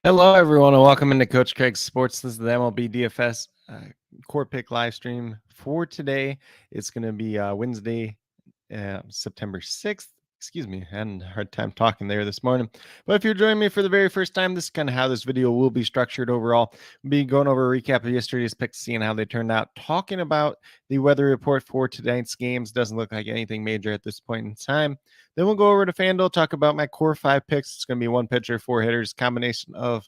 Hello, everyone, and welcome into Coach Craig's Sports. This is the MLB DFS Core Pick live stream for today. It's going to be Wednesday, September 6th. Excuse me, I had a hard time talking there this morning. But if you're joining me for the very first time, this is kind of how this video will be structured overall. We'll be going over a recap of yesterday's picks, seeing how they turned out, talking about the weather report for tonight's games. Doesn't look like anything major at this point in time. Then we'll go over to FanDuel, talk about my core 5 picks. It's going to be 1 pitcher, 4 hitters, combination of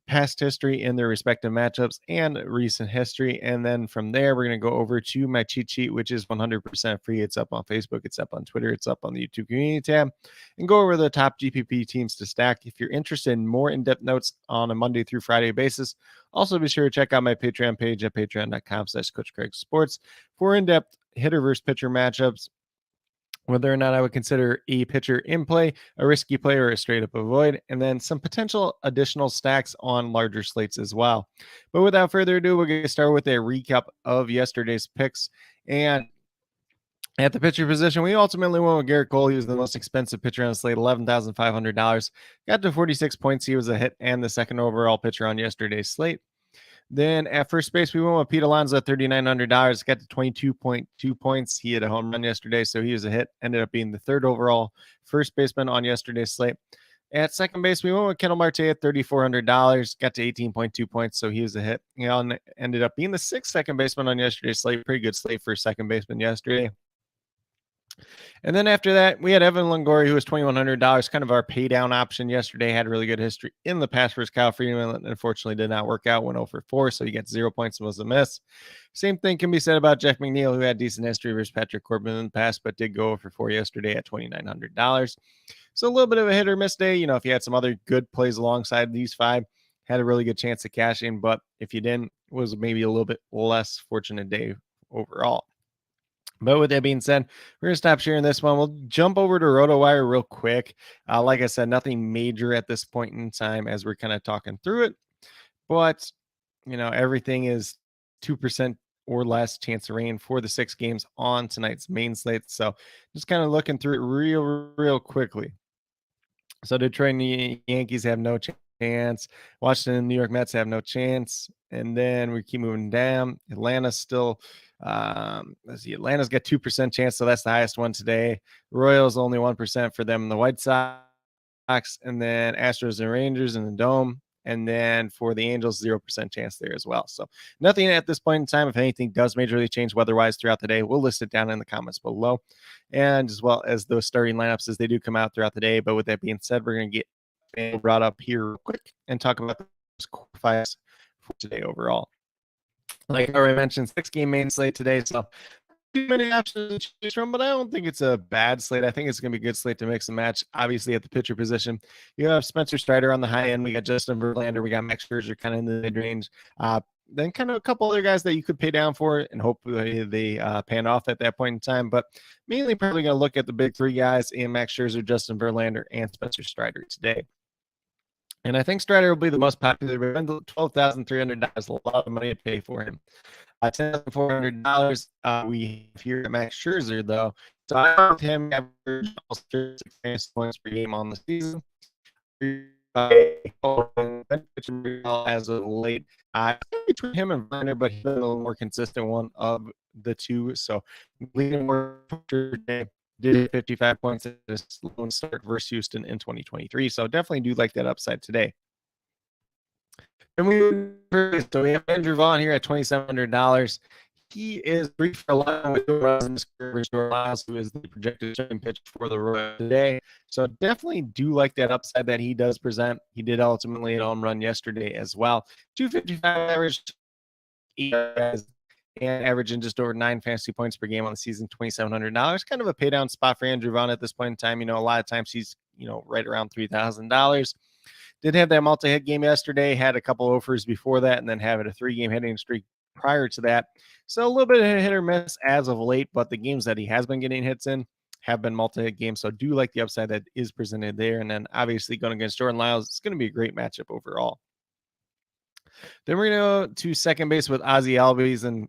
past history in their respective matchups and recent history. And then from there, we're going to go over to my cheat sheet, which is 100% free. It's up on Facebook, it's up on Twitter, it's up on the YouTube community tab, and go over the top GPP teams to stack. If you're interested in more in-depth notes on a Monday through Friday basis, also be sure to check out my Patreon page at patreon.com/CoachCraigSports for in-depth hitter versus pitcher matchups, whether or not I would consider a pitcher in play, a risky play, or a straight up avoid, and then some potential additional stacks on larger slates as well. But without further ado, we'll get started with a recap of yesterday's picks. And at the pitcher position, we ultimately went with Garrett Cole. He was the most expensive pitcher on the slate, $11,500. Got to 46 points. He was a hit and the second overall pitcher on yesterday's slate. Then at first base, we went with Pete Alonso at $3,900. Got to 22.2 points. He had a home run yesterday, so he was a hit. Ended up being the third overall first baseman on yesterday's slate. At second base, we went with Kendall Marte at $3,400. Got to 18.2 points, so he was a hit. And ended up being the sixth second baseman on yesterday's slate. Pretty good slate for a second baseman yesterday. And then after that, we had Evan Longoria, who was $2,100, kind of our pay down option yesterday. Had a really good history in the past versus Kyle Freeman. Unfortunately, did not work out. Went 0 for 4, so he gets 0 points and was a miss. Same thing can be said about Jeff McNeil, who had decent history versus Patrick Corbin in the past, but did go 0 for 4 yesterday at $2,900. So a little bit of a hit or miss day. If you had some other good plays alongside these 5, had a really good chance to cash in. But if you didn't, it was maybe a little bit less fortunate day overall. But with that being said, we're going to stop sharing this one. We'll jump over to RotoWire real quick. Like I said, nothing major at this point in time as we're kind of talking through it. But, everything is 2% or less chance of rain for the 6 games on tonight's main slate. So just kind of looking through it real quickly. So Detroit and the Yankees have no chance. Washington and New York Mets have no chance. And then we keep moving down. Atlanta's still... let's see, Atlanta's got 2% chance, so that's the highest one today. Royals only 1% for them. The White Sox, and then Astros and Rangers in the Dome, and then for the Angels, 0% chance there as well. So nothing at this point in time. If anything does majorly change weather-wise throughout the day, we'll list it down in the comments below, and as well as those starting lineups as they do come out throughout the day. But with that being said, we're going to get brought up here real quick and talk about those core 5s for today overall. Like I already mentioned, 6-game main slate today, so too many options to choose from, but I don't think it's a bad slate. I think it's going to be a good slate to mix and match. Obviously, at the pitcher position, you have Spencer Strider on the high end. We got Justin Verlander. We got Max Scherzer kind of in the mid-range. Then kind of a couple other guys that you could pay down for, and hopefully they pan off at that point in time. But mainly probably going to look at the big 3 guys in Max Scherzer, Justin Verlander, and Spencer Strider today. And I think Strider will be the most popular. $12,300, a lot of money to pay for him. $10,400 we have here at Max Scherzer, though. So I have him average almost 36 points per game on the season. As of late, between him and Verlander, but he's been a little more consistent one of the two. So leading more today. Did 55 points at this lone start versus Houston in 2023. So definitely do like that upside today. And we have Andrew Vaughn here at $2,700. He is 3 for 11 with 2 runs in his career, who is the projected starting pitch for the Royals today. So definitely do like that upside that he does present. He did ultimately hit a home run yesterday as well. 255 average, 8 guys, and averaging just over 9 fantasy points per game on the season, $2,700. Kind of a pay down spot for Andrew Vaughn at this point in time. A lot of times he's, right around $3,000. Did have that multi-hit game yesterday, had a couple offers before that, and then having a 3-game hitting streak prior to that. So a little bit of hit or miss as of late, but the games that he has been getting hits in have been multi-hit games. So do like the upside that is presented there. And then obviously going against Jordan Lyles, it's going to be a great matchup overall. Then we're going to go to second base with Ozzie Albies. And,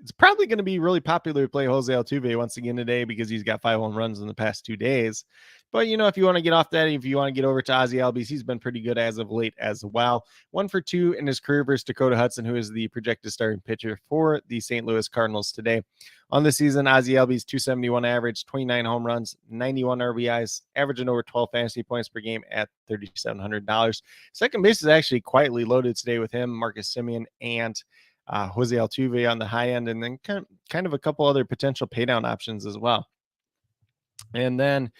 it's probably going to be really popular to play Jose Altuve once again today because he's got 5 home runs in the past 2 days. But, if you want to get off that, if you want to get over to Ozzie Albies, he's been pretty good as of late as well. 1 for 2 in his career versus Dakota Hudson, who is the projected starting pitcher for the St. Louis Cardinals today. On the season, Ozzie Albies 271 average, 29 home runs, 91 RBIs, averaging over 12 fantasy points per game at $3,700. Second base is actually quietly loaded today with him, Marcus Semien, and Jose Altuve on the high end, and then kind of a couple other potential paydown options as well. And then,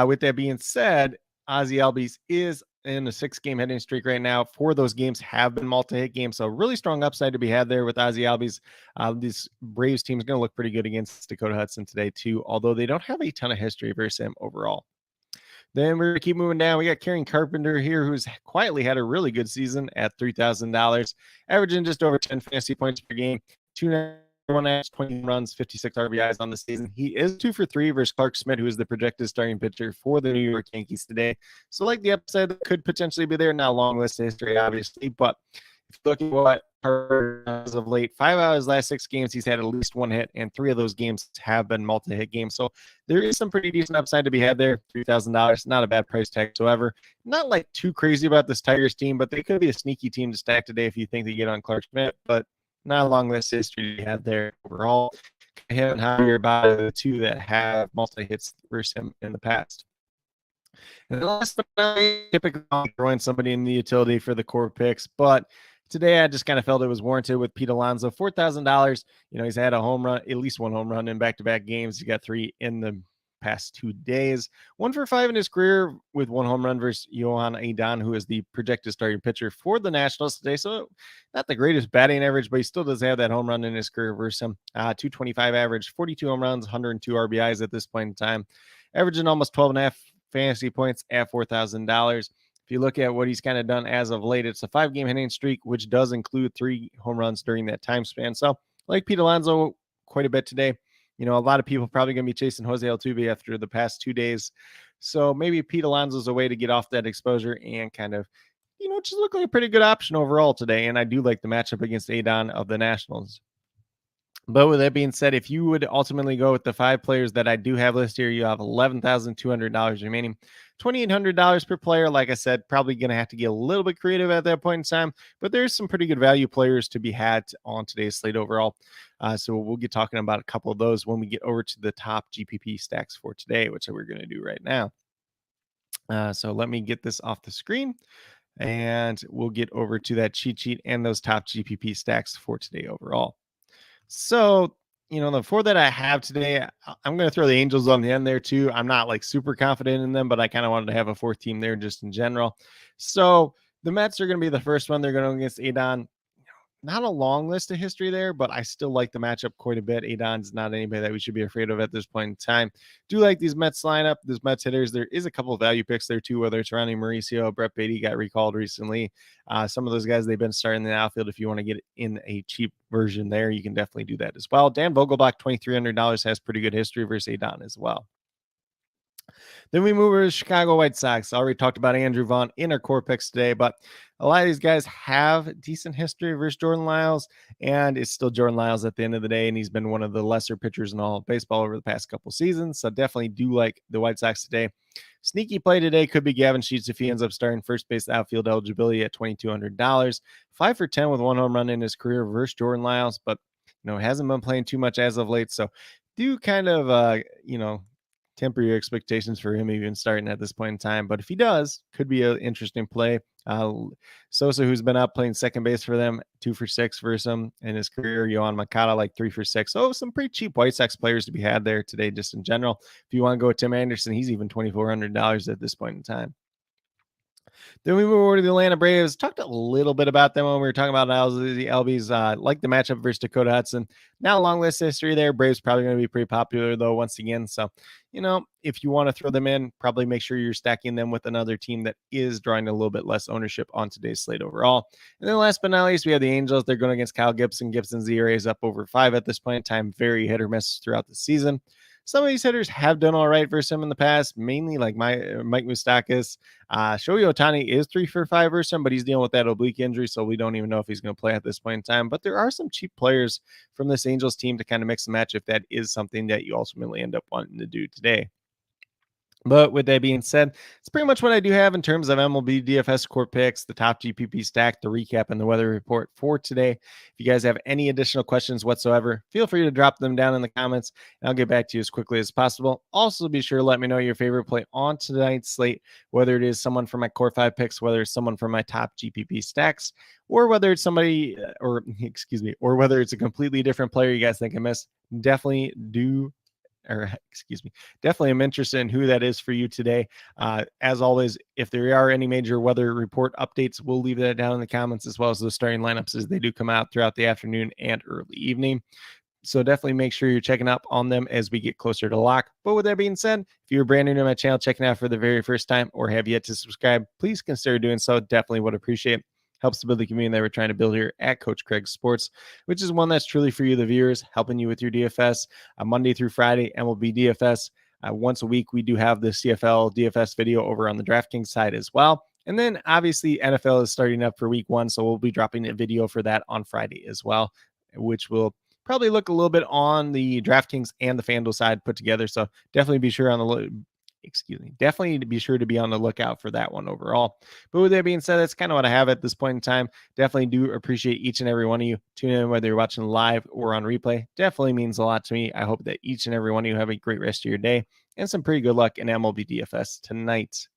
with that being said, Ozzie Albies is in a 6-game hitting streak right now. 4 of those games have been multi-hit games, so really strong upside to be had there with Ozzie Albies. This Braves team is going to look pretty good against Dakota Hudson today too, although they don't have a ton of history versus him overall. Then we're going to keep moving down. We got Karen Carpenter here, who's quietly had a really good season at $3,000, averaging just over 10 fantasy points per game, 20 runs, 56 RBIs on the season. He is 2 for 3 versus Clark Schmidt, who is the projected starting pitcher for the New York Yankees today. So, like the upside that could potentially be there. Not a long list of history, obviously, but if you look at what as of late, 5 out of his last 6 games, he's had at least 1 hit, and 3 of those games have been multi-hit games. So there is some pretty decent upside to be had there. $3,000, not a bad price tag whatsoever. Not like too crazy about this Tigers team, but they could be a sneaky team to stack today if you think they get on Clark Schmidt. But not a long list of history you had there overall. Him and Javier about the 2 that have multi-hits versus him in the past. And the last but not least, typically I'm throwing somebody in the utility for the core picks, but today I just kind of felt it was warranted with Pete Alonso. $4,000. He's had a home run, at least 1 home run in back-to-back games. He got 3 in the past 2 days. 1 for 5 in his career with 1 home run versus Johan Adon, who is the projected starting pitcher for the Nationals today. So not the greatest batting average, but he still does have that home run in his career versus him. 225 average, 42 home runs, 102 RBIs at this point in time, averaging almost 12.5 fantasy points at $4,000. If you look at what he's kind of done as of late, it's a 5-game hitting streak, which does include 3 home runs during that time span. So like Pete Alonso quite a bit today. A lot of people probably going to be chasing Jose Altuve after the past 2 days. So maybe Pete Alonso is a way to get off that exposure and kind of, just look like a pretty good option overall today. And I do like the matchup against Adon of the Nationals. But with that being said, if you would ultimately go with the 5 players that I do have listed here, you have $11,200 remaining, $2,800 per player. Like I said, probably going to have to get a little bit creative at that point in time, but there's some pretty good value players to be had on today's slate overall. So we'll get talking about a couple of those when we get over to the top GPP stacks for today, which we're going to do right now. So let me get this off the screen and we'll get over to that cheat sheet and those top GPP stacks for today overall. So, the 4 that I have today, I'm going to throw the Angels on the end there too. I'm not like super confident in them, but I kind of wanted to have a 4th team there just in general. So the Mets are going to be the first one. They're going to go against Adon. Not a long list of history there, but I still like the matchup quite a bit. Adon's not anybody that we should be afraid of at this point in time. Do like these Mets lineup, these Mets hitters. There is a couple of value picks there too, whether it's Ronnie Mauricio, Brett Beatty got recalled recently. Some of those guys, they've been starting in the outfield. If you want to get in a cheap version there, you can definitely do that as well. Dan Vogelbach, $2,300, has pretty good history versus Adon as well. Then we move over to Chicago White Sox. I already talked about Andrew Vaughn in our core picks today, but a lot of these guys have decent history versus Jordan Lyles, and it's still Jordan Lyles at the end of the day, and he's been one of the lesser pitchers in all of baseball over the past couple seasons, so definitely do like the White Sox today. Sneaky play today could be Gavin Sheets if he ends up starting first base outfield eligibility at $2,200. 5 for 10 with 1 home run in his career versus Jordan Lyles, but hasn't been playing too much as of late, so do kind of temper your expectations for him even starting at this point in time. But if he does, could be an interesting play. Sosa, who's been up playing second base for them, 2 for 6 versus him in his career. Yohan Moncada, like 3 for 6. So some pretty cheap White Sox players to be had there today, just in general. If you want to go with Tim Anderson, he's even $2,400 at this point in time. Then we move over to the Atlanta Braves. Talked a little bit about them when we were talking about the LBs. Like the matchup versus Dakota Hudson. Now, long list history there. Braves probably going to be pretty popular, though, once again. So, if you want to throw them in, probably make sure you're stacking them with another team that is drawing a little bit less ownership on today's slate overall. And then last but not least, we have the Angels. They're going against Kyle Gibson. Gibson's ERA is up over 5 at this point in time. Very hit or miss throughout the season. Some of these hitters have done all right versus him in the past, mainly like Mike Moustakas. Shohei Ohtani is 3 for 5 versus him, but he's dealing with that oblique injury, so we don't even know if he's going to play at this point in time. But there are some cheap players from this Angels team to kind of mix and match if that is something that you ultimately end up wanting to do today. But with that being said, it's pretty much what I do have in terms of MLB DFS core picks, the top GPP stack, the recap, and the weather report for today. If you guys have any additional questions whatsoever, feel free to drop them down in the comments, and I'll get back to you as quickly as possible. Also, be sure to let me know your favorite play on tonight's slate, whether it is someone from my core 5 picks, whether it's someone from my top GPP stacks, or whether it's somebody, or excuse me, or whether it's a completely different player you guys think I missed. Definitely do or excuse me, definitely am interested in who that is for you today. As always, if there are any major weather report updates, we'll leave that down in the comments, as well as the starting lineups as they do come out throughout the afternoon and early evening. So definitely make sure you're checking up on them as we get closer to lock. But with that being said, if you're brand new to my channel, checking out for the very first time, or have yet to subscribe, please consider doing so. Definitely would appreciate it. Helps to build the community that we're trying to build here at Coach Craig Sports, which is one that's truly for you, the viewers, helping you with your DFS Monday through Friday, MLB DFS. Once a week, we do have the CFL DFS video over on the DraftKings side as well. And then obviously NFL is starting up for week 1, so we'll be dropping a video for that on Friday as well, which will probably look a little bit on the DraftKings and the FanDuel side put together. So definitely be sure on the definitely be sure to be on the lookout for that one overall. But with that being said, that's kind of what I have at this point in time. Definitely do appreciate each and every one of you tuning in, whether you're watching live or on replay. Definitely means a lot to me. I hope that each and every one of you have a great rest of your day and some pretty good luck in MLB DFS tonight.